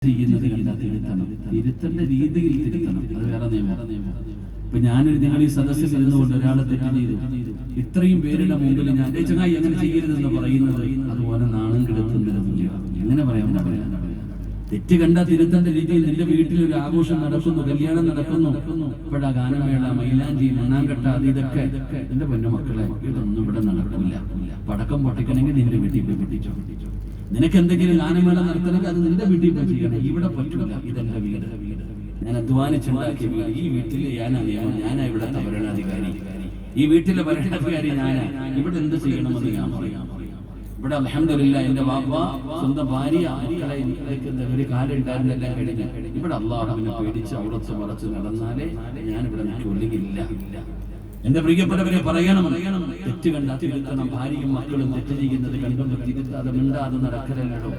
ചെയ്യുന്നത് കണ്ടാൽ തിരുത്തണം, തിരുത്തേണ്ട രീതിയിൽ തിരുത്തണം. അത് വേറെ നിയമം. ഇപ്പൊ ഞാനൊരു നിങ്ങൾ ഈ സദസ്സിൽ ഇരുന്നുകൊണ്ട് ഒരാളെ തെറ്റ് ചെയ്തു, ഇത്രയും പേരുടെ മുമ്പിൽ ഞാൻ ചങ്ങായി അങ്ങനെ ചെയ്യരുതെന്ന് പറയുന്നത് അതുപോലെ നാണം കെടുത്തുന്നില്ല. എങ്ങനെ പറയാൻ പാടില്ല? തെറ്റ് കണ്ടാൽ തിരുത്തേണ്ട രീതിയിൽ. നിന്റെ വീട്ടിൽ ഒരു ആഘോഷം നടക്കുന്നു, കല്യാണം നടക്കുന്നു, ഇപ്പോഴാ ഗാനമേള, മൈലാഞ്ചി, മണ്ണാങ്കട്ട, അത് ഇതൊക്കെ എന്റെ പൊന്നുമക്കളെ, ഇതൊന്നും ഇവിടെ നടക്കില്ല. പടക്കം പൊട്ടിക്കണമെങ്കിൽ നിന്റെ വീട്ടിൽ പോയി പൊട്ടിച്ചോ. നിനക്ക് എന്തെങ്കിലും ഗാനമേള നടത്തണമെങ്കിൽ അത് നിന്റെ വീട്ടിൽ പോയി ചെയ്യണം. ഇവിടെ പറ്റില്ല. ഇതെന്റെ വീട്, ഞാൻ അധ്വാനിച്ചുണ്ടാക്കിയ വീട്. ഈ വീട്ടിൽ ഞാനാ ഇവിടുത്തെ ഭരണാധികാരി, ഈ വീട്ടിലെ ഭരണാധികാരി ഞാനാ. ഇവിടെ എന്ത് ചെയ്യണമെന്ന് ഞാൻ പറയാം. ഇവിടെ അൽഹംദുലില്ലാഹ് എന്റെ വാപ്പ, സ്വന്തം ഭാര്യ, മക്കളെ ഒരു കാലുണ്ടായിരുന്നെല്ലാം കഴിഞ്ഞ് ഇവിടെ അള്ളാഹുവിനെ പേടിച്ച് അവിടത്ത് മറച്ച് നടന്നാലേ ഞാൻ ഇവിടെ നിൽക്കില്ല. എന്റെ പ്രിയപ്പെട്ടവരെ, പറയണം, തെറ്റ് കണ്ടാൽ തിരുത്തണം. ഭാര്യയും മക്കളും തെറ്റ് ചെയ്യുന്നത് കണ്ടുകൊണ്ട് തിരുത്താതെ മിണ്ടാതെ നടക്കലല്ലോ.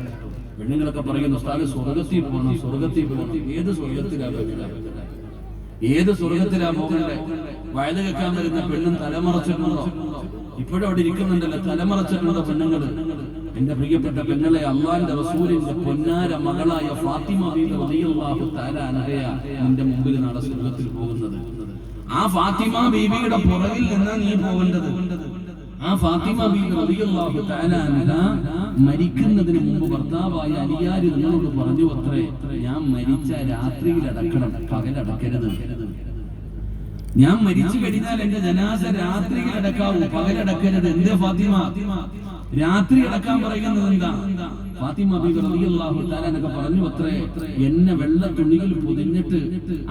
പെണ്ണുങ്ങളൊക്കെ പറയുന്നു, ഉസ്താദ് സ്വർഗത്തിൽ പോകണം, സ്വർഗത്തിൽ പോകണം. ഏത് സ്വർഗത്തിലാ പോകണ്ടേ? ഏത് സ്വർഗത്തിലാ പോകണ്ടേ? വയത് കേൾക്കാൻ വരുന്ന പെണ്ണും തലമറച്ചിട്ടുണ്ടോ? ഇപ്പോഴും അവിടെ ഇരിക്കുന്നുണ്ടല്ലോ തലമറച്ചിട്ടുണ്ടോ പെണ്ണുങ്ങൾ? എന്റെ പ്രിയപ്പെട്ട പെണ്ണുങ്ങളെ, അള്ളാന്റെ റസൂലിന്റെ പൊന്നാര മകളായ ഫാത്തിമ ബീവി റളിയല്ലാഹു തആല അൻഹയാ നിന്റെ മുമ്പിൽ നാളെ സ്വർഗത്തിൽ പോകുന്നത്. ആ ഫാത്തിമ ബീവിയുടെ പുറകിൽ നിന്നാ നീ പോകേണ്ടത്. ആ ഫാത്തിമ ബീവി റളിയല്ലാഹു തആല അൻഹ മരിക്കുന്നതിന് മുമ്പ് ഭർത്താവായ അലിയാർ നിങ്ങളോട് പറഞ്ഞു അത്രേ, ഞാൻ മരിച്ച രാത്രിയിൽ അടക്കണം, പകലടക്കരുത്. ഞാൻ മരിച്ചു കഴിഞ്ഞാൽ എന്റെ ജനാസ രാത്രിയിൽ അടക്കാവൂ, പകലടക്കരുത്. എന്തേ ഫാത്തിമ രാത്രി അടക്കാൻ പറയുന്നത്? എന്താ? ഫാത്തിമ ബീവി റളിയല്ലാഹു തആല എന്നൊക്കെ പറഞ്ഞു അത്രേ, എന്നെ വെള്ള തുണിയിൽ പൊതിഞ്ഞിട്ട്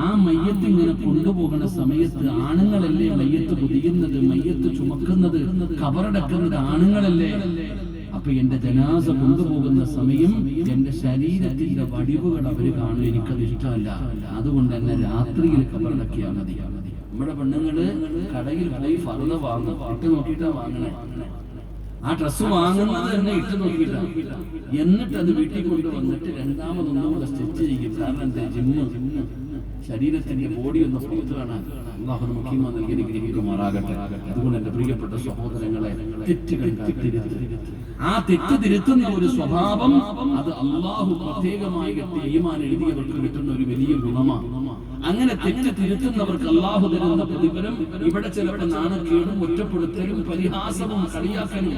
ആ മയ്യത്ത് ഇങ്ങനെ കൊണ്ടുപോകുന്ന സമയത്ത് ആണുങ്ങളല്ലേ മയ്യത്ത് പൊതിയുന്നത്, മയ്യത്ത് ചുമക്കുന്നത്, ഖബറടക്കുന്നത് ആണുങ്ങളല്ലേ. അപ്പൊ എന്റെ ജനാസ കൊണ്ടുപോകുന്ന സമയം എന്റെ ശരീരത്തിന്റെ വടിവുകൾ അവര് കാണും. എനിക്കത് ഇഷ്ടമല്ല. അതുകൊണ്ട് എന്നെ രാത്രിയിൽ ഖബറടക്കിയാൽ മതി. നമ്മുടെ പെണ്ണുങ്ങള് കടയിൽ പോയി ഫർദ വാങ്ങും, ഇട്ട് നോക്കിയിട്ടാ വാങ്ങണേ. ആ ഡ്രസ്സ് വാങ്ങുന്നത് തന്നെ ഇട്ട് നോക്കിയിട്ടാ. എന്നിട്ട് അത് വീട്ടിൽ കൊണ്ടുവന്നിട്ട് രണ്ടാമതൊന്നും സ്റ്റിച്ച് ചെയ്യും. കാരണം എന്താ? ജിമ്മ്, ശരീരത്തിന്റെ ബോഡി ഒന്ന് പുറത്തു കാണാൻ അല്ലാഹു നമുക്ക് ഈമാൻ നൽകി അനുഗ്രഹിക്കുമാറാകട്ടെ. അതുകൊണ്ട് എന്റെ പ്രിയപ്പെട്ട സഹോദരങ്ങളെ, തെറ്റ് കണ്ടാൽ തിരുത്ത്. ആ തെറ്റ് തിരുത്തുന്ന ഒരു സ്വഭാവം അത് അല്ലാഹു പ്രത്യേകമായി ഈമാൻ എഴുതിയവർക്ക് കിട്ടുന്ന ഒരു വലിയ ഗുണമാണ്. അങ്ങനെ തെറ്റ് തിരുത്തുന്നവർക്ക് അല്ലാഹു തരുന്ന പ്രതിഫലം ഇവിടെ ചിലപ്പോൾ നാണക്കേടും ഒറ്റപ്പെടുത്തലും പരിഹാസവും കളിയാക്കലും.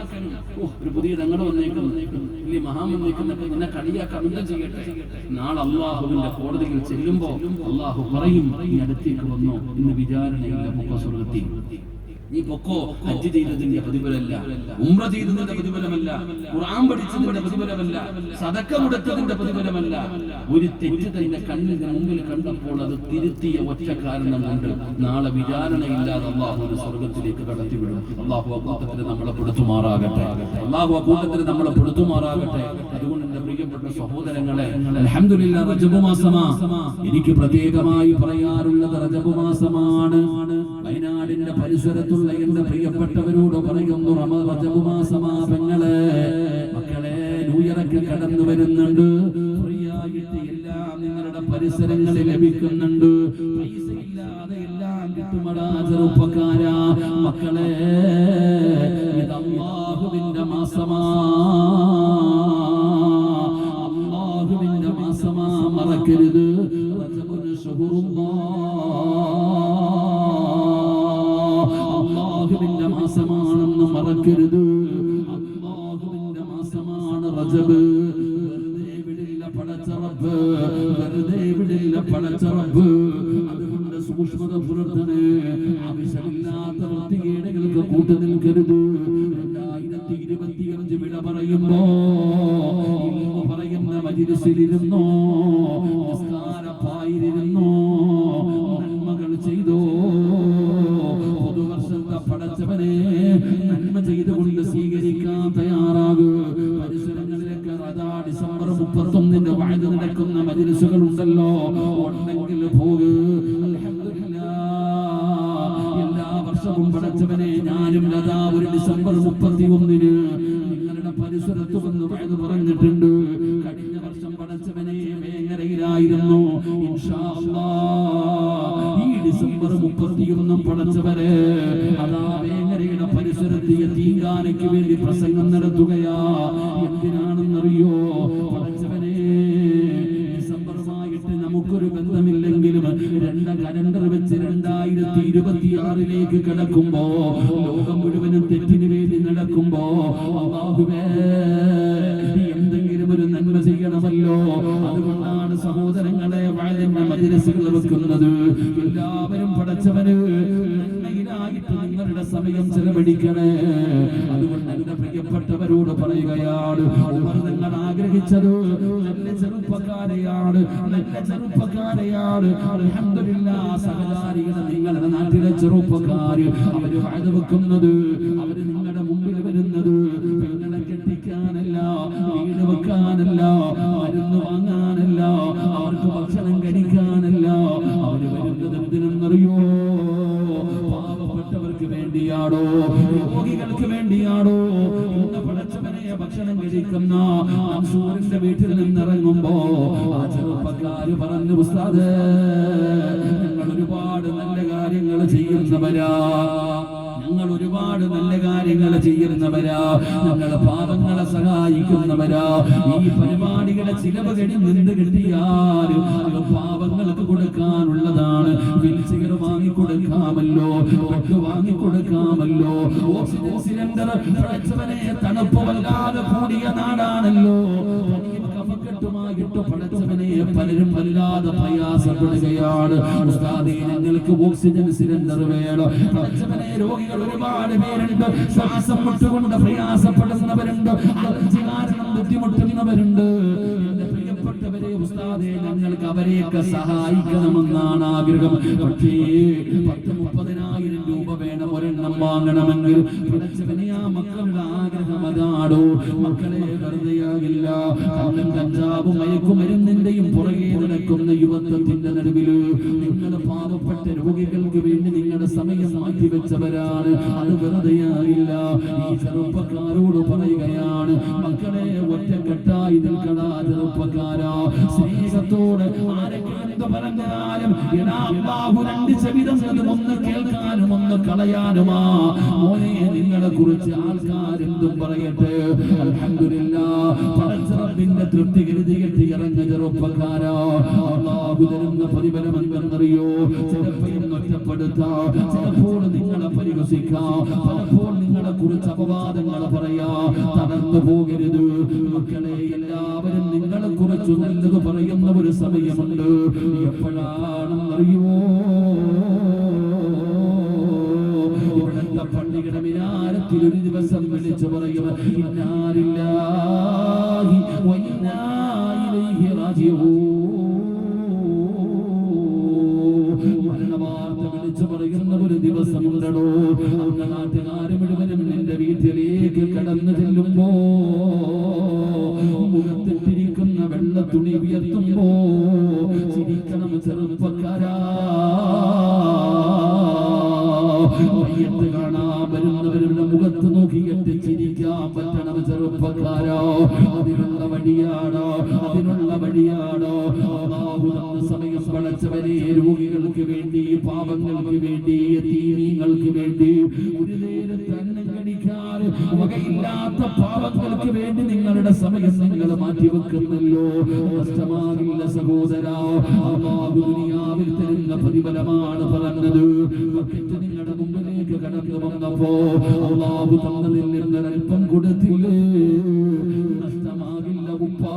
ഒരു പുതിയ തങ്ങൾ വന്നേക്കുന്നു, വലിയ മഹാൻ വന്നേക്കുന്നൊക്കെ നിന്നെ കളിയാക്കാൻ എന്താ ചെയ്യട്ടെ? നാളെ അല്ലാഹുവിന്റെ കോടതിയിൽ ചെല്ലുമ്പോ അല്ലാഹു പറയും, നീ അടുത്തേക്ക് വന്നോ, ഇന്ന് വിചാരണയില്ല, മുഖ സ്വർഗ്ഗത്തിൽ. നീ പൊക്കോ, ഹജ്ജ് ചെയ്തതിന്റെ പ്രതിഫലമല്ല, ഉംറ ചെയ്തതിന്റെ പ്രതിഫലമല്ല, ഖുർആൻ പഠിച്ചതിന്റെ പ്രതിഫലമല്ല, സദക്ക കൊടുത്തതിന്റെ പ്രതിഫലമല്ല. ഒരു തെറ്റ് തന്നെ കണ്ണിന് മുമ്പിൽ കണ്ടപ്പോൾ അത് തിരുത്തിയ ഒറ്റ കാരണം കൊണ്ട് നാളെ വിചാരണയില്ലാതെ അല്ലാഹു സ്വർഗ്ഗത്തിലേക്ക് കടത്തിവിടും. അല്ലാഹു അക്കൂട്ടത്തിൽ നമ്മളെ പെടുത്തുമാറാകട്ടെ. അല്ലാഹു അക്കൂട്ടത്തിൽ നമ്മളെ പെടുത്തുമാറാകട്ടെ. അതുകൊണ്ട് എന്റെ പ്രിയപ്പെട്ട സഹോദരങ്ങളെ, അൽഹംദുലില്ലാഹ് റജബ് മാസമാ. എനിക്ക് പ്രത്യേകമായി പറയാറുള്ളത് റജബ് മാസമാണ്. വയനാടിന്റെ പരിസരത്തുള്ള എന്റെ പ്രിയപ്പെട്ടവരോട് പറയുന്നു, റജബ് മാസമാ പെങ്ങളെ, മക്കളെ, ന്യൂഇയറൊക്കെ കടന്നു വരുന്നുണ്ട്. ഫ്രീ ആയിട്ട് എല്ലാം നിങ്ങളുടെ പരിസരങ്ങളിൽ ലഭിക്കുന്നുണ്ട്. പൈസ ഇല്ലാതെ എല്ലാം കിട്ടുമടാ ചെറുപ്പക്കാരാ. മക്കളെ, ഇത് അല്ലാഹുവിന്റെ മാസമാ, അല്ലാഹുവിന്റെ മാസമാ, മറക്കരുത്. റജബുൻ അല്ലാഹുവിന്റെ മാസമാണെന്ന് മറക്കരുത്. അല്ലാഹുവിന്റെ മാസമാണ് റജബ്. വെറുതെ വിടില്ല പടച്ച റബ്ബ്, വെറുതെ വിടില്ല പടച്ച റബ്ബ്. അതുകൊണ്ട് സൂക്ഷ്മത പുലർത്തണേ. ആവശ്യമില്ലാത്ത വൃത്തികേടുകൾക്ക് കൂട്ടു നിൽക്കരുത്. 2025 വിട പറയുമ്പോ പറയുന്ന മജ്‌ലിസിലിരുന്നോ, നിസ്കാരപ്പായിരിരുന്നോ, നന്മകൾ ചെയ്തോ. പുതുവർഷത്തെ പടച്ചവനെ നന്മ ചെയ്തുകൊണ്ട് സ്വീകരിക്കാൻ തയ്യാറാകുക. പരിസരങ്ങളിലൊക്കെ അതാ ഡിസംബർ 31 വഅദ് നടക്കുന്ന മജ്‌ലിസുകൾ ഉണ്ടല്ലോ, ഉണ്ടെങ്കിൽ പോകുക. എല്ലാ വർഷവും പടച്ചവനെ ഞാനും അതാ ഒരു ഡിസംബർ 31 നിങ്ങളുടെ പരിസരത്ത് വന്ന് വഅദ് പറഞ്ഞിട്ടുണ്ട്. കഴിഞ്ഞ വർഷം പടച്ചവനെ വേങ്ങരയിലായിരുന്നു. ഇൻഷാ അല്ലാഹ് ഈ ഡിസംബർ 31 പടച്ചവരെ അതാ വേങ്ങരയുടെ പരിസരത്ത് യതീംഖാനയ്ക്ക് വേണ്ടി പ്രസംഗം നടത്തുകയാ. എന്തിനാണെന്നറിയോ? പടച്ചവനെ 2026 കടക്കുമ്പോ ലോകം മുഴുവനും തെറ്റിന് വേണ്ടി നടക്കുമ്പോ അല്ലാഹുവേ എന്തെങ്കിലും ഒരു നന്മ ചെയ്യണമല്ലോ. അതുകൊണ്ടാണ് സഹോദരങ്ങളെ വഅലിന്റെ മജ്‌ലിസുകൾ വെക്കുന്നത്. എല്ലാവരും പടച്ചവന് നന്മയിലായിട്ട് നിങ്ങളുടെ സമയം ചെലവഴിക്കണേ. അതുകൊണ്ട് എന്റെ പ്രിയപ്പെട്ടവരോട് പറയുകയാണ്, ഉമർ നിങ്ങൾ ആഗ്രഹിച്ചത് നല്ല ചെറുപ്പക്കാരെയാണ്, നല്ല ചെറുപ്പക്കാരെയാണ്. അൽഹംദുലില്ലാഹ് സഹചാരികളെ നിങ്ങളുടെ നാട്ടിലെ ചെറുപ്പക്കാര് അവര് വഅദ വെക്കുന്നത്, അവര് നിങ്ങളുടെ മുമ്പിൽ വരുന്നത് നിങ്ങളെ കെട്ടിക്കാനല്ല, വീട് വെക്കാനല്ല, മരുന്ന് വാങ്ങാനല്ല, അവർക്ക് ഭക്ഷണം കഴിക്കാനല്ല. അവര് വരുന്നത് എന്തിനെന്നറിയോ? പാവപ്പെട്ടവർക്ക് വേണ്ടിയാണോ? രോഗികൾക്ക് വേണ്ടിയാണോ? ഇന്ന് പടച്ചവനെ ഭക്ഷണം കഴിക്കുന്ന മൻസൂറിന്റെ വീട്ടിൽ നിന്നിറങ്ങുമ്പോ ആ ചെറുപ്പക്കാര് പറഞ്ഞു, ഉസ്താദേ ഞങ്ങൾ ഒരുപാട് നല്ല കാര്യങ്ങൾ ചെയ്യുന്നവരാ, ഞങ്ങൾ ഒരുപാട് നല്ല കാര്യങ്ങൾ ചെയ്യുന്നവരാ, ഞങ്ങൾ പാവങ്ങളെ സഹായിക്കുന്നവരാ. ഈ പരിപാടികളെ ചിലവ് കഴിഞ്ഞ് കിട്ടിയാലും അത് പാവങ്ങൾക്ക് കൊടുക്കാനുള്ളതാണ്. വീൽചെയർ വാങ്ങിക്കൊടുക്കാമല്ലോ, ബെഡ് വാങ്ങിക്കൊടുക്കാമല്ലോ, ഓക്സിജൻ സിലിണ്ടർ പടച്ചവനെ തണുപ്പ് വല്ലാതെ കൂടിയ നാടാണല്ലോ. പടച്ചവനെ പലരും വല്ലാതെ പ്രയാസപ്പെടുകയാണ്. ഉസ്താദേ ഞങ്ങൾക്ക് ഓക്സിജൻ സിലിണ്ടർ വേണം. പടച്ചവനെ രോഗികൾ ഒരുപാട് പേരുണ്ട്, ശ്വാസം മുട്ടുകൊണ്ട് പ്രയാസപ്പെടുന്നവരുണ്ട്, അലർജി കാരണം ബുദ്ധിമുട്ടുന്നവരുണ്ട്. എന്റെ പ്രിയപ്പെട്ടവരെ ഉസ്താദേ ഞങ്ങൾക്ക് അവരെയൊക്കെ സഹായിക്കണമെന്നാണ് ആഗ്രഹം. പക്ഷേ 10-30,000 രൂപ വേണം ഒരെണ്ണം വാങ്ങണമെങ്കിൽ. പടച്ചവനെ ആ മക്കളുടെ ആഗ്രഹം അതാടോ. മക്കളെ വെറുതെയാകില്ല. കള്ളും കഞ്ചാവും മയക്കുമരുന്നിന്റെയും പുറകെ നടക്കുന്ന യുവത്വത്തിന്റെ നടുവില് നിങ്ങൾ പാവപ്പെട്ട രോഗികൾക്ക് വേണ്ടി നിങ്ങളുടെ സമയം മാറ്റിവെച്ചവരാണ്. അത് വെറുതെയാകില്ല. ഈ ചെറുപ്പക്കാരോട് പറയുകയാണ്, മക്കളെ ഒറ്റക്കെട്ടായി നിൽക്കടാ ചെറുപ്പക്കാരാ. സ്നേഹത്തോടെ ആരൊക്കെ എന്ത് പറഞ്ഞാലും അല്ലാഹു രണ്ട് ചെവിതന്നതും ഒന്ന് കേൾക്കാനും ഒന്ന് കളയാനുമാ. മോനെ നിങ്ങളെ കുറിച്ച് ആൾക്കാരെന്തും പറയട്ടെ, അൽഹംദുലില്ലാഹ് പടച്ചറബിന്റെ തൃപ്തി കരുതി കെട്ടി ഇറങ്ങ ചെറുപ്പക്കാരാ. അല്ലാഹു തരുന്ന പ്രതിഫലം എന്തെന്നറിയോ? ചിലപ്പോൾ ഒറ്റപ്പെടുത്താം, ചിലപ്പോൾ നിങ്ങളെ പരിഹസിക്കാം, പലപ്പോൾ നിങ്ങളെ കുറിച്ച് അപവാദങ്ങൾ പറയാ. തടർന്നു പോകരുത് മക്കളെ. എല്ലാവരും നിങ്ങളെ കുറിച്ച് നല്ലത് പറയുന്ന ഒരു സമയമുണ്ട്. എപ്പോഴാണെന്നറിയോ? ഇവിടുത്തെ പള്ളിയുടെ മിനാരത്തിൽ ഒരു ദിവസം വിളിച്ചു പറയുക, ഇന്നാ ലില്ലാഹി വ ഇന്നാ ഇലൈഹി റാജിഊൻ. മരണവാർത്ത വിളിച്ചു പറയുന്ന ഒരു ദിവസമുണ്ടോ? അന്ന് നാട്ടുകാര് മുഴുവനും എന്റെ വീട്ടിലേക്ക് കടന്നു ചെല്ലുമ്പോ മുഖത്തിട്ടിരിക്കുന്ന വെള്ള തുണി ഉയർത്തുമ്പോ ചിരിക്കണം ചെറുപ്പക്കാരാ. മയ്യത്ത് കാണാൻ വരുന്നവരുടെ മുഖത്ത് നോക്കിയിട്ട് ചിരിക്കാൻ പറ്റണം ചെറുപ്പക്കാരോ. അതിനുള്ള വഴിയാണോ? അതിനുള്ള വഴിയാണോ? അല്ലാഹു തന്ന സമയം പടച്ചവനെ രോഗികൾക്ക് വേണ്ടി, പാവങ്ങൾക്ക് വേണ്ടി, യതീമീങ്ങൾക്ക് വേണ്ടി, ഒരു നേരത്തെ അന്നം കഴിക്കാൻ വകയില്ലാത്ത പാവങ്ങൾക്ക് വേണ്ടി നിങ്ങളുടെ സമയം നിങ്ങൾ മാറ്റിവെക്കുന്നല്ലോ. നഷ്ടമാകില്ല സഹോദരാ. അല്ലാഹു ദുനിയാവിൽ തരുന്ന പ്രതിഫലമാണ് പറഞ്ഞത്. നിങ്ങളുടെ മുമ്പിലേക്ക് കടന്നു വന്നപ്പോ അല്ലാഹു തന്നതിൽ നിന്ന് അല്പം കൊടുത്തില്ലേ? നഷ്ടമാകില്ല ഉപ്പാ,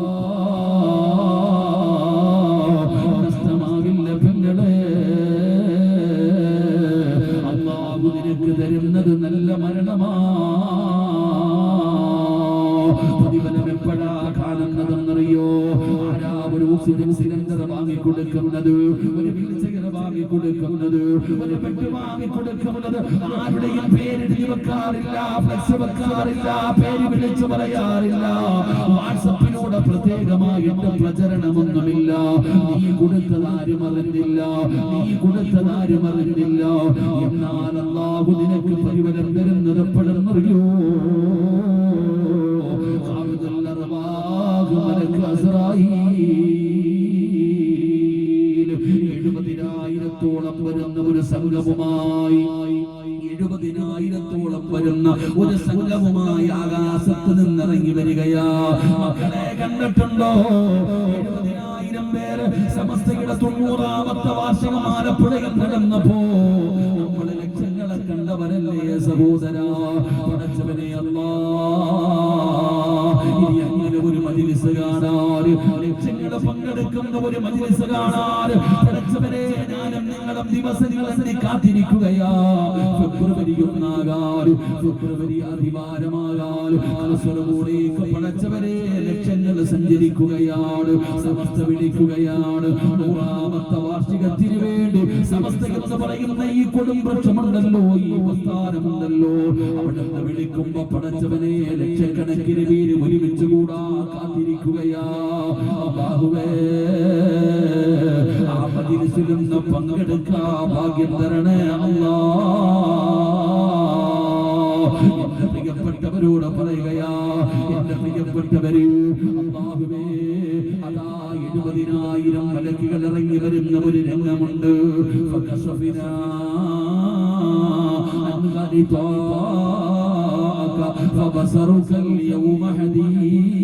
നഷ്ടമാകില്ല പെങ്ങളെ. അല്ലാഹു നിനക്ക് തരുന്നത് നല്ല മരണമാ. പ്രതിഫലം എപ്പോഴാ കാണുന്നതെന്നറിയോ? ആരാ ഒരു ഓക്സിജൻ സിലിണ്ടർ വാങ്ങിക്കൊടുക്കുന്നത്, ഒരു വീൽചെയർ വാങ്ങിക്കൊടുക്കുന്നത്, ഒരു ബെഡ് വാങ്ങിക്കൊടുക്കുന്നത്? ആരുടെയും പേരെഴുതി വെക്കാറില്ല, ഫ്ലക്സ് വെക്കാറില്ല, പേര് വിളിച്ചു പറയാറില്ല. വാട്സപ്പിലൂടെ പ്രത്യേകമായിട്ട് പ്രചരണമൊന്നുമില്ല. നീ കൊടുത്തതാരും അറിഞ്ഞില്ല, നീ കൊടുത്തതാരും അറിഞ്ഞില്ല. എന്നാൽ അല്ലാഹു നിനക്ക് പ്രതിഫലം തരുന്നത് എപ്പോഴെന്നറിയോ? വരുന്ന ഒരു സംഘവുമായി, 70,000 വരുന്ന ഒരു സംഘവുമായി ആകാശത്ത് നിന്നിറങ്ങി വരികയാ. മക്കളെ കണ്ടിട്ടുണ്ടോ? 70,000 പേര് സമസ്തയുടെ 90ാമത്തെ വാർഷികം ആലപ്പുഴയിൽ നടന്നപ്പോ കണ്ടവരല്ലേ സഹോദരാ. പടച്ചവനെ അല്ലാഹ്, ഇനി അങ്ങനെ ഒരു മജ്‌ലിസ് കാണാൻ, ലക്ഷങ്ങളെ പങ്കെടുക്കുന്ന ഒരു മജ്‌ലിസ് കാണാൻ പടച്ചവനെ ഞാനും നിങ്ങളും ദിവസങ്ങൾ എണ്ണി കാത്തിരിക്കുകയാ. ഫെബ്രുവരി 1 ഫെബ്രുവരി അധിവാരമാകാൻ കൂടേക്ക് പടച്ചവനെ ലക്ഷങ്ങൾ സഞ്ചരിക്കുകയാണ്. സമസ്ത വിളിക്കുകയാണ് 100ാമത്തെ വാർഷികത്തിന് വേണ്ടി. സമസ്ത എന്ന് പറയുന്ന ഈ കൊടുംവൃക്ഷമുണ്ടല്ലോ, ഈ പ്രസ്ഥാനമുണ്ടല്ലോ, അവിടെ നിന്ന് വിളിക്കുമ്പോ പടച്ചവനെ ലക്ഷക്കണക്കിന് പേര് ഒരുമിച്ച് കൂടാ കാത്തിരിക്കുകയാ. അല്ലാഹുവേ, ആ മജ്‌ലിസിൽ നിന്ന് പങ്കെടുക്കാൻ ഭാഗ്യം തരണേ അല്ലാഹ്. എന്റെ പ്രിയപ്പെട്ടവരോട് പറയുകയാ, എന്റെ പ്രിയപ്പെട്ടവര്, അല്ലാഹുവേ, അതാ 70,000 മലക്കുകൾ ഇറങ്ങി വരുന്ന ഒരു രംഗമുണ്ട്. ഫകശഫിനാ അൻഗരിതാക ഫബസറുകൽ യൗമ ഹദീദ്.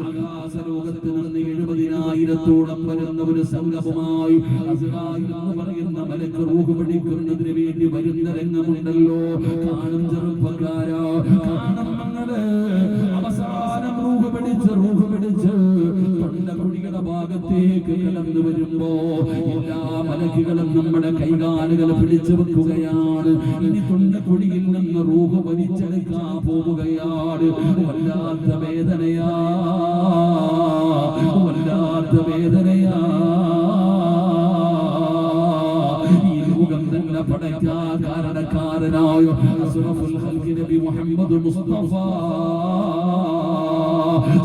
ആകാശലോകത്ത് നിന്ന് 70,000-ഓളം വരുന്ന ഒരു സംഘവുമായി അസ്റായീൽ എന്ന് പറയുന്ന മലക്ക് റൂഹ് പിടിക്കുന്നതിന് വേണ്ടി വരുന്ന രംഗമുണ്ടല്ലോ. കാണും ചെറുപ്പക്കാരാ, കാണും മങ്ങള്, അവസാനം റൂഹ് പിടിച്ച് തൊണ്ടകുഴിയുടെ ഭാഗത്തേക്ക് കടന്നു വരുമ്പോ എല്ലാ മലക്കുകളും നമ്മുടെ കൈകാലുകൾ പിടിച്ചു വെക്കുകയാണ്. ഇനി തൊണ്ടകുഴിയിൽ നിന്ന് റൂഹ് വലിച്ചെടുക്കാൻ പോവുകയാണ്. വല്ലാത്ത വേദനയാ, വല്ലാത്ത വേദനയാ. ഈ ലോകം തന്നെ പടയ്ക്കാൻ കാരണക്കാരനായ അസ്റഫുൽ ഖൽഖ് നബി മുഹമ്മദ് മുസ്തഫ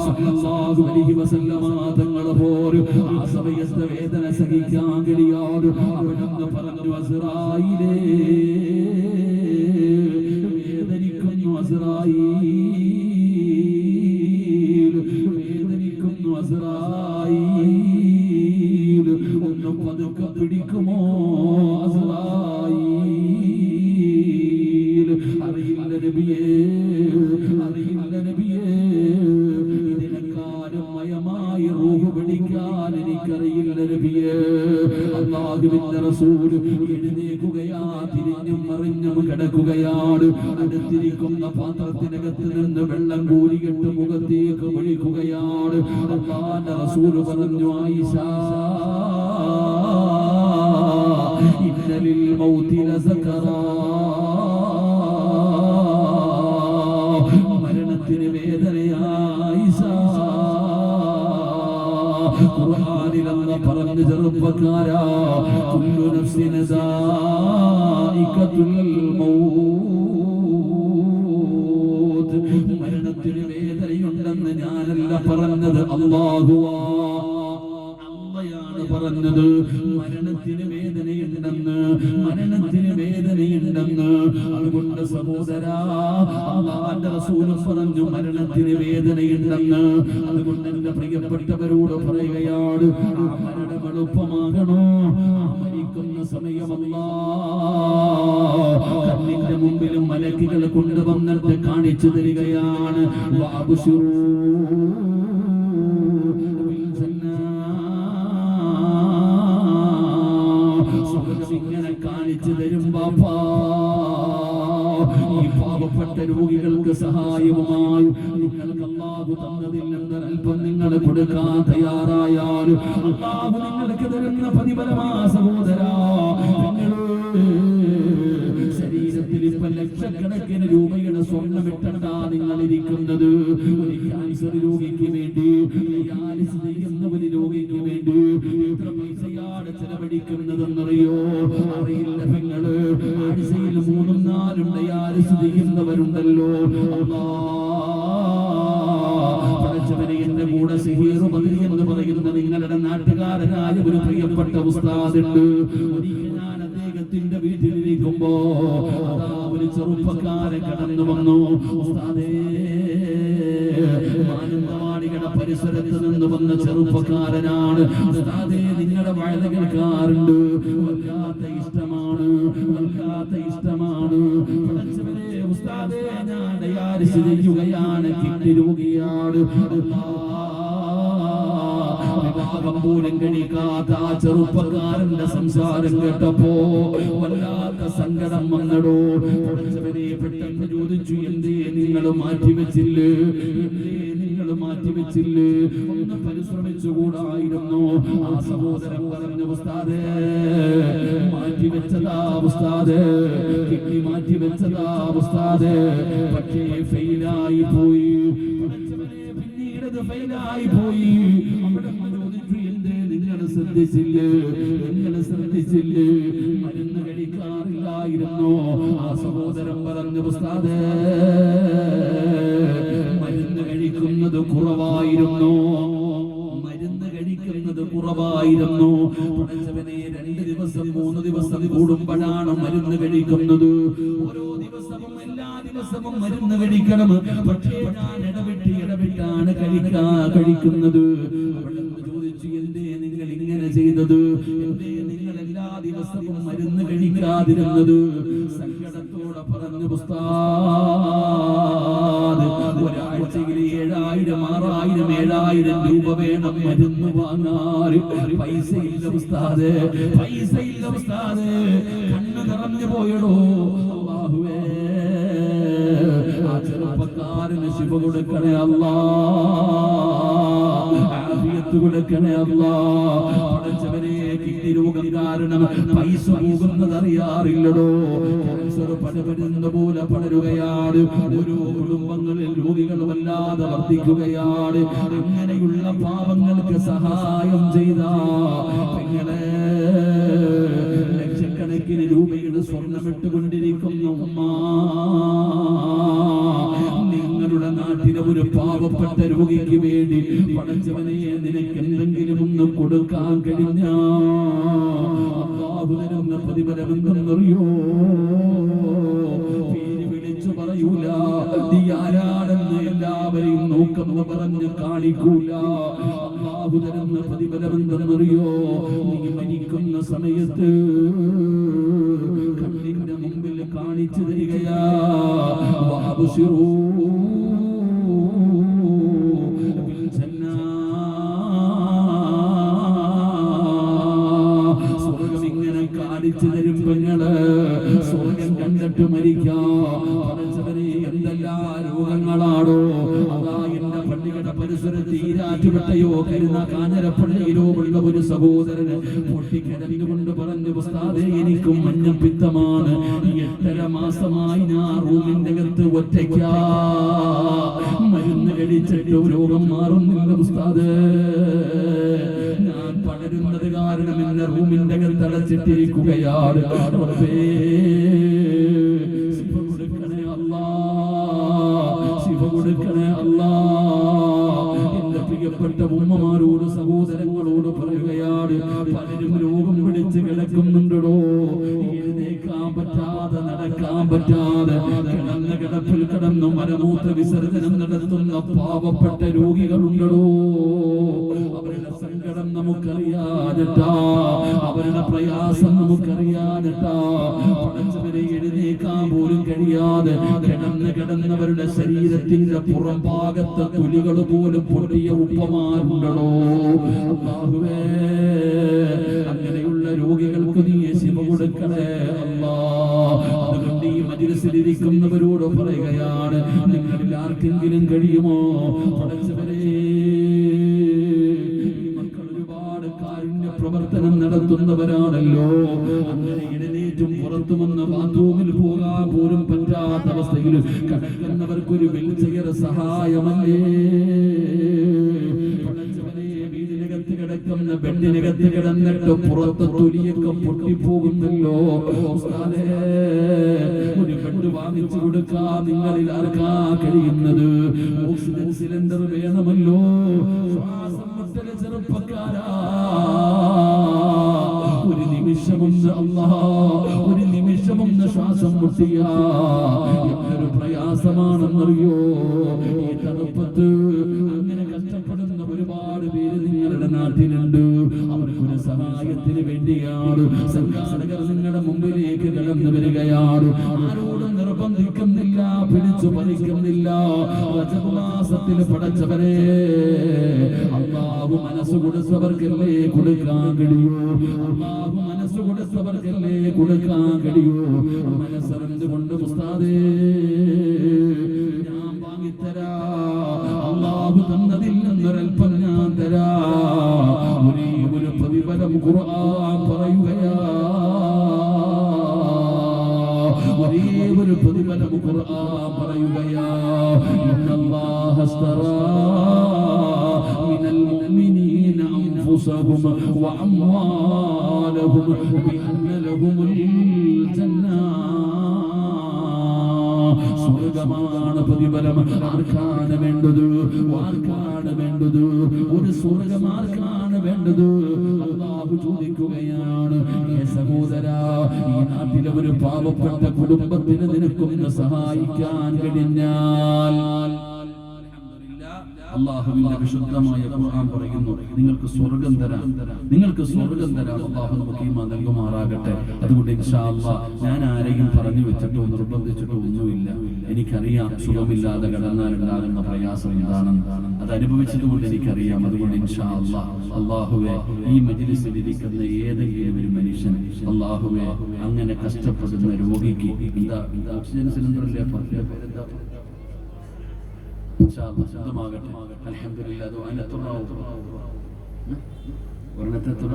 സല്ലല്ലാഹു അലൈഹി വസല്ലമ തങ്ങളെ പോലും ആ സമയത്തെ വേദന സഹിക്കാൻ കഴിയാതെ അവിടുന്ന് പറഞ്ഞു, അസ്റായീലേ, വേദനിക്കുന്നു അസ്റായീൽ, വേദനിക്കുന്നു അസ്റായീൽ, ഒന്ന് പതുക്കെ പിടിക്കുമോ അസ്റായീൽ. അറിയില്ല നബിയേ, അറിയില്ല നബിയേ, മയമായി റൂഹ് പിടിക്കാൻ എനിക്കറിയില്ല നബിയേ. അല്ലാഹുവിന്റെ റസൂൽ എഴുന്നേൽക്കുകയാ, തിരിഞ്ഞും മറിഞ്ഞും കിടക്കുകയാണ്. അടുത്തിരിക്കുന്ന പാത്രത്തിനകത്ത് നിന്ന് വെള്ളം കോരിയിട്ട് മുഖത്തേക്ക് വിളിക്കുകയാണ്. അല്ലാഹുവിന്റെ റസൂൽ പറഞ്ഞു, ആയിഷ, ഇന്നലിൽ മൗതി ലസകറാ, മരണത്തിന് വേദനയാ ആയിഷ. ഖുർആനിലെന്ന് പറഞ്ഞു ചെറുപ്പക്കാരാ, കുല്ലു നഫ്സിൻ ദായിഖത്തുൽ മൗത്ത്. മരണത്തിന് വേദനയുണ്ടെന്ന് ഞാനല്ല പറഞ്ഞത്, അല്ലാഹുവാ, അല്ലാഹുവാണ് പറഞ്ഞത്. മരണത്തിന് വേദനയുണ്ടെന്ന്, മരണത്തിന് വേദനയുണ്ടെന്ന്. അതുകൊണ്ട് സഹോദരാ, അല്ലാഹുവിന്റെ റസൂൽ പറഞ്ഞു മരണത്തിന് വേദനയുണ്ടെന്ന്. അതുകൊണ്ട് എന്റെ പ്രിയപ്പെട്ടവരോട് പറയുകയാണ്, ആ മരണം എളുപ്പമാകണോ? ആ മരിക്കുന്ന സമയമല്ല കണ്ണിന്റെ മുമ്പിലും മലക്കുകൾ കൊണ്ടുവന്നിട്ട് കാണിച്ചു തരികയാണ്. ഇങ്ങനെ കാണിച്ചു തരും ബാപ്പാ. ഈ പാവപ്പെട്ട രോഗികൾക്ക് സഹായവുമായി നിങ്ങൾക്ക് അല്ലാഹു തന്നതിൽ നിന്ന് അല്പം നിങ്ങൾ കൊടുക്കാൻ തയ്യാറായാൽ അല്ലാഹു നിങ്ങൾക്ക് തരുന്ന പ്രതിഫലമാ സഹോദരാ. ശരീരത്തിൽ ഇപ്പൊ ലക്ഷക്കണക്കിന് രൂപയുടെ സ്വർണ്ണമിട്ടാ നിങ്ങൾ ഇരിക്കുന്നത്. ഒരു ക്യാൻസർ രോഗിക്ക് വേണ്ടി, ഡയാലിസിസ് ചെയ്യുന്ന ഒരു രോഗിക്ക് വേണ്ടി എത്ര പൈസയാണ് ചെലവഴിക്കുന്നതെന്നറിയോ? അറിയില്ല പെങ്ങള്. ആഴ്ചയിൽ 3-4 ഡയാലിസിസ് ചെയ്യുന്നവരുണ്ടല്ലോ. പടച്ചവനെ, എന്റെ കൂടെ സിഹീർ ബദരി എന്ന് പറയുന്ന നിങ്ങളുടെ നാട്ടുകാരനായ ഒരു പ്രിയപ്പെട്ട ഉസ്താദ് ഉണ്ട്. ഒരിക്കൽ ഞാൻ അദ്ദേഹത്തിന്റെ വീട്ടിലിരിക്കുമ്പോ ഒരു ചെറുപ്പക്കാരൻ കടന്നു വന്നു. ഉസ്താദേ, മാനന്തവാടിയുടെ പരിസരത്ത് നിന്ന് വന്ന ചെറുപ്പക്കാരനാണ്. ഉസ്താദേ, നിങ്ങളുടെ വയല് കേൾക്കാറുണ്ട്, വല്ലാത്ത ഇഷ്ടമാണ്, വല്ലാത്ത ഇഷ്ടമാണ്. പടച്ചവനെ ഉസ്താദേ, ഞാൻ ഡയാലിസിസ് ചെയ്യുകയാണ്, കിഡ്നി രോഗിയാണ്. വിവാഹ ഭാഗം പോലും കഴിക്കാത്ത ആ ചെറുപ്പക്കാരന്റെ സംസാരം കേട്ടപ്പോ വല്ലാത്ത സങ്കടം വന്നടോ. പെട്ടെന്ന് ചോദിച്ചു, എന്തേ നിങ്ങൾ മാറ്റിവെച്ചില്ലേ, എന്തേ നിങ്ങൾ മാറ്റിവെച്ചില്ലേ, ഒന്ന് പരിശ്രമിച്ചുകൂടായിരുന്നു? ആ സഹോദരൻ പറഞ്ഞു, ഉസ്താദേ മാറ്റിവെച്ചതാ ഉസ്താദേ, കിഡ്നി മാറ്റിവെച്ചതാ ഉസ്താദേ, പക്ഷേ ഫെയിലായി പോയി. പിന്നീട് അത് ഫെയിലായി പോയി. അവിടെ ചോദിച്ചു, എന്തേ നിങ്ങൾ ശ്രദ്ധിച്ചില്ലേ, നിങ്ങൾ ശ്രദ്ധിച്ചില്ലേ, മരുന്ന് കഴിക്കാറില്ലായിരുന്നു? ആ സഹോദരൻ പറഞ്ഞു, ഉസ്താദേ മരുന്ന് കഴിക്കുന്നത് കുറവായിരുന്നു, മരുന്ന് കഴിക്കുന്നത് കുറവായിരുന്നു. 2 ദിവസം 3 ദിവസം കൂടുമ്പോഴാണ് മരുന്ന് കഴിക്കുന്നത്. ഓരോ ദിവസവും എല്ലാ ദിവസവും മരുന്ന് കഴിക്കണം, പക്ഷേ ഞാൻ ഇടവിട്ടാണ് കഴിക്കുന്നത്. ചോദിച്ചു, എന്തേ നിങ്ങൾ ഇങ്ങനെ ചെയ്തത്, എന്തേ നിങ്ങൾ എല്ലാ ദിവസവും മരുന്ന് കഴിക്കാതിരുന്നത്? സങ്കടത്തോടെ പറഞ്ഞു, ഉസ്താദ് ഒരാഴ്ചയിൽ 7000 6000 7000 രൂപ വേണം മരുന്ന് വാങ്ങാൻ. പൈസയില്ല ഉസ്താദ്, പൈസയില്ല ഉസ്താദ്. കണ്ണ് നിറഞ്ഞു പോയടോ. അല്ലാഹുവേ ആ ചെറുപ്പക്കാരന് ശിഫ കൊടുക്കണേ അല്ലാ, ആഫിയത്ത് കൊടുക്കണേ അല്ലാ. പടച്ചവനെ കിഡ്നി രോഗം കാരണം പൈസ പോകുന്നത് അറിയാറില്ലടോ. ക്യാൻസർ പടരുന്ന പോലെ പടരുകയാണ്. ഓരോ കുടുംബങ്ങളിൽ രോഗികൾ വല്ലാതെ വർദ്ധിക്കുകയാണ്. അങ്ങനെയുള്ള പാവങ്ങൾക്ക് സഹായം ചെയ്ത പെങ്ങളെ, ലക്ഷക്കണക്കിന് രൂപയുടെ സ്വർണ്ണമിട്ടുകൊണ്ടിരിക്കുന്ന ഉമ്മ, നിങ്ങളുടെ നാട്ടിലെ ഒരു പാവപ്പെട്ട രോഗിക്ക് വേണ്ടി പടച്ചവനെ നിനക്ക് എന്തെങ്കിലും ഒന്ന് കൊടുക്കാൻ കഴിഞ്ഞാ അല്ലാഹു തരുന്ന പ്രതിഫലം എന്തെന്നറിയോ? പേര് വിളിച്ചു പറയൂല, നീ ആരാണെന്ന് എല്ലാവരെയും നോക്കെന്ന് പറഞ്ഞ് കാണിക്കൂല. അല്ലാഹു തരുന്ന പ്രതിഫലം എന്തെന്നറിയോ? നീ മരിക്കുന്ന സമയത്ത് കണ്ണിന്റെ മുമ്പിൽ കാണിച്ചു തരികയാ, വാബുശിറൂ ബിൽ ജന്നാ, സ്വർഗ്ഗം ഇങ്ങനെ കാണിച്ചു തരും പെങ്ങള്. സ്വർഗ്ഗം കണ്ടിട്ട് മരിക്കാം. എന്തെല്ലാം രോഗങ്ങളാണോ അതാ എന്റെ പള്ളിയുടെ പരിസരത്ത് ഈരാറ്റുപെട്ടയോ കാഞ്ഞിരപ്പള്ളിയിലോ ഉള്ള ഒരു സഹോദരന് പൊട്ടിക്കിടന്നുകൊണ്ട് പറഞ്ഞു, ഉസ്താദേ എനിക്കും മഞ്ഞപ്പിത്തമാണ്, 8.5 മാസമായി ഞാൻ റൂമിന്റെ അകത്ത് ഒറ്റയ്ക്കാ, മരുന്ന് കഴിച്ചിട്ട് രോഗം മാറുന്നില്ല ഉസ്താദേ, ഞാൻ പടരുന്നത് കാരണം എന്നെ റൂമിന്റെ അകത്ത് അടച്ചിട്ടിരിക്കുകയാണ്. കൊടുക്കണേ അല്ലാ. എന്റെ പ്രിയപ്പെട്ട ഉമ്മമാരോട് സഹോദരങ്ങളോട് പറയുകയാണ്, പലരും രോഗം പിടിച്ച് കിടക്കുന്നുണ്ടോ, എഴുന്നേക്കാൻ പറ്റാതെ നടക്കാൻ പറ്റാതെ കിടന്ന കിടപ്പിൽ കിടന്നു മലമൂത്ര വിസർജനം നടത്തുന്ന പാവപ്പെട്ട രോഗികളുണ്ടോ. അവരുടെ സങ്കടം നമുക്കറിയാനിട്ടാ, അവരുടെ പ്രയാസം നമുക്കറിയാനിട്ടാ. പടച്ചവരെ എഴുന്നേക്കാൻ പോലും കഴിയാതെ കിടന്നവരുടെ ശരീരത്തിന്റെ പുറം ഭാഗത്തെ തൊലികൾ പോലും പൊട്ടിയ ഉപ്പമാരുണ്ടോ. അല്ലാഹുവേ അങ്ങനെയുള്ള രോഗികൾക്ക് നീ ശിഫ കൊടുക്കണേ അല്ലാ. അതുകൊണ്ട് ഈ മജ്‌ലിസിലിരിക്കുന്നവരോട് പറയുകയാണ്, നിങ്ങളിൽ ആർക്കെങ്കിലും കഴിയുമോ പടച്ചവരെ, പ്രവർത്തനം നടത്തുന്നവരാണല്ലോ, അങ്ങനെ എഴുന്നേറ്റും പുറത്തു വന്ന് ബാത്റൂമിൽ പോകാൻ പോലും പറ്റാത്ത അവസ്ഥയിൽ കിടക്കുന്നവർക്കൊരു വീൽചെയർ സഹായമല്ലേ. വീടിനകത്ത് കിടക്കുന്ന ബെഡിനകത്ത് കിടന്നിട്ട് പുറത്ത് തൊലിയൊക്കെ പൊട്ടിപ്പോകുന്നല്ലോ. ഒരു ബെഡ് വാങ്ങിച്ചു കൊടുക്കാൻ നിങ്ങളിൽ ആർക്കാ കഴിയുന്നത്? ഓക്സിജൻ സിലിണ്ടർ വേണമല്ലോ. ചെറുപ്പക്കാരാ, ഒരു നിമിഷമൊന്ന് അല്ലാഹ്, ഒരു നിമിഷമൊന്ന് ശ്വാസം മുട്ടിയാ എന്തൊരു പ്രയാസമാണെന്നറിയോ. ഈ തണുപ്പത്ത് അങ്ങനെ കഷ്ടപ്പെടുന്ന ഒരുപാട് പേര് നിങ്ങളുടെ നാട്ടിലുണ്ട്. അവർക്കൊരു സഹായത്തിന് വേണ്ടിയാണ് സംഘാടകർ നിങ്ങളുടെ മുമ്പിലേക്ക് കടന്നു വരികയാണ്. ആരോടും നിർബന്ധിക്കുന്നില്ല, പിടിച്ചു പറിക്കുന്നില്ല. റജബ് മാസത്തിൽ പടച്ചവരെ അല്ലാഹു അല്ലാഹു മനസ്സ് കൊടുത്തവർക്കല്ലേ കൊടുക്കാൻ കഴിയൂ. അല്ലാഹു മനസ്സ് കൊടുത്തവർക്കല്ലേ കൊടുക്കാൻ കഴിയൂ. മനസ്സറിഞ്ഞുകൊണ്ട് ഉസ്താദേ ഞാൻ വാങ്ങിത്തരാ, അല്ലാഹു തന്നതിൽ നിന്നൊരൽപ്പം ഞാൻ തരാ. ഒരു പ്രതിഫലം ഖുർആൻ പറയുകയാ, ഒരേ ഒരു പ്രതിഫലം ഖുർആൻ പറയുകയാ. ഇന്നല്ലാഹ അസ്തറാ മിനൽ മുഅ്മിനീന അൻഫുസഹും വഅംവാലഹും ബിഅന്ന ലഹുമുൽ ജന്ന. സ്വർഗമാണ് പ്രതിഫലം. ആർക്കാണ് വേണ്ടത്? ആർക്കാണ് വേണ്ടത്? ഒരു സ്വർഗം ആർക്കാണ് വേണ്ടത്? അല്ലാഹു ചോദിക്കുകയാണ്, സഹോദരാ, ഈ നാട്ടിലെ ഒരു പാവപ്പെട്ട കുടുംബത്തിന് നിനക്കൊന്ന് സഹായിക്കാൻ കഴിഞ്ഞാൽ അല്ലാഹുവിന്റെ വിശുദ്ധമായ ഖുർആൻ പറയുന്നു, നിങ്ങൾക്ക് സ്വർഗം തരാം, നിങ്ങൾക്ക് സ്വർഗം തരാം. അല്ലാഹു നമുക്ക് ഈമാൻ നൽകുമാറാകട്ടെ. അതുകൊണ്ട് ഇൻഷാ അല്ലാഹ് ഞാൻ ആരെയും പറഞ്ഞു വെച്ചിട്ടോ നിർബന്ധിച്ചിട്ടോ ഒന്നുമില്ല. എനിക്കറിയാം സുഖമില്ലാതെ കിടന്നാലുണ്ടാകുന്ന പ്രയാസം എന്താണെന്ന്, അത് അനുഭവിച്ചതുകൊണ്ട് എനിക്കറിയാം. അതുകൊണ്ട് ഇൻഷാ അല്ലാഹ് അല്ലാഹുവേ, ഈ മജ്ലിസിൽ ഇരിക്കുന്ന ഏതെങ്കിലും ഒരു മനുഷ്യൻ അല്ലാഹുവേ അങ്ങനെ കഷ്ടപ്പെടുന്ന രോഗിക്ക് എന്താ ഓക്സിജൻ സിലിണ്ടറിലെ ശുദ്ധമാകട്ടെ. അൽഹംദുലില്ലാഹ് അത് അനത്തുറാവും ഒരെണ്ണത്തെത്തുറ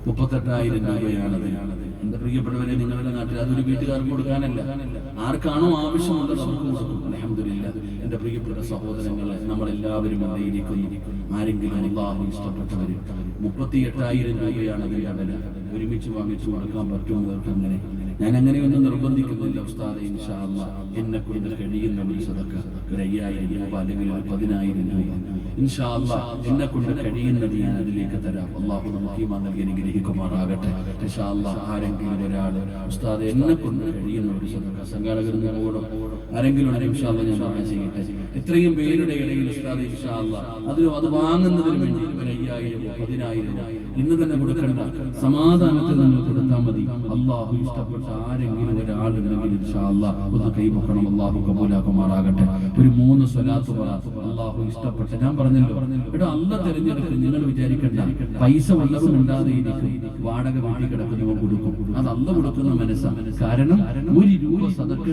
38,000 രൂപയാണത്. എന്റെ പ്രിയപ്പെട്ടവരെ, നിങ്ങളുടെ നാട്ടിൽ അതൊരു വീട്ടുകാർക്ക് കൊടുക്കാനല്ല, ആർക്കാണോ ആവശ്യമുള്ളത് അവർക്ക് കൊടുക്കും. അൽഹംദുലില്ലാഹ് എന്റെ പ്രിയപ്പെട്ട സഹോദരങ്ങളെ, നമ്മളെല്ലാവരും അവിടെ ഇരിക്കുന്നു. ആരെങ്കിലും അല്ലാഹു ഇഷ്ടപ്പെട്ടവര് 38,000 രൂപയാണ് അതിന്റെ വില. ഒരുമിച്ച് വാങ്ങിച്ചു കൊടുക്കാൻ പറ്റുന്നവർക്ക് അങ്ങനെ. ഞാൻ അങ്ങനെയൊന്നും നിർബന്ധിക്കുന്നില്ല ഉസ്താദെ. ഇൻഷാ അല്ലാഹ് എന്നെ കൊണ്ട് കഴിയുന്ന ഒരു സദഖ, ഒരു 5,000 രൂപ അല്ലെങ്കിൽ ഒരു 10,000 രൂപ ഇൻഷാ അല്ലാഹ് എന്നെ കൊണ്ട് കഴിയുന്നത് ഞാൻ അതിലേക്ക് തരാം. അല്ലാഹു നമുക്ക് ഈമാൻ നൽകി അനുഗ്രഹിക്കുമാറാകട്ടെ. ഇൻഷാ അല്ലാഹ് ആരെങ്കിലും ഒരാൾ ഉസ്താദെ എന്നെ കൊണ്ട് കഴിയുന്ന ഒരു സദഖ, സംഘാടകരോട് ആരെങ്കിലും ഇൻഷാ അല്ലാഹ് ഞാൻ ദുആ ചെയ്യട്ടെ. ഇത്രയും പേരുടെ ഇടയിൽ ഉസ്താദെ ഇൻഷാ അല്ലാഹ് അത് വാങ്ങുന്നതിന് വേണ്ടി ഒരു 5,000 10,000 ഇന്ന് തന്നെ കൊടുക്കേണ്ട, സമാധാനത്തിൽ നിങ്ങൾ കൊടുത്താൽ മതി. അല്ലാഹു ഇഷ്ടപ്പെട്ട ആരെങ്കിലും ഒരാളുണ്ടെങ്കിൽ ഇൻഷാ അല്ലാഹ് ഒന്ന് കൈപൊക്കണം. അല്ലാഹു കബൂലാക്കുമാറാകട്ടെ. ഒരു 3 സ്വലാത്ത് പറ. അല്ലാഹു ഇഷ്ടപ്പെട്ട, ഞാൻ പറഞ്ഞല്ലോ ഇവിടെ അല്ലാഹ് തിരഞ്ഞെടുക്കും. നിങ്ങൾ വിചാരിക്കണ്ട പൈസ വല്ലതും ഉണ്ടാതെ ഇരിക്കും, വാടക വീട്ടിൽ കിടക്കുന്നവൻ കൊടുക്കും. അത് അല്ലാഹ് കൊടുക്കുന്ന മനസ്സാണ്. കാരണം 1 രൂപ സദഖ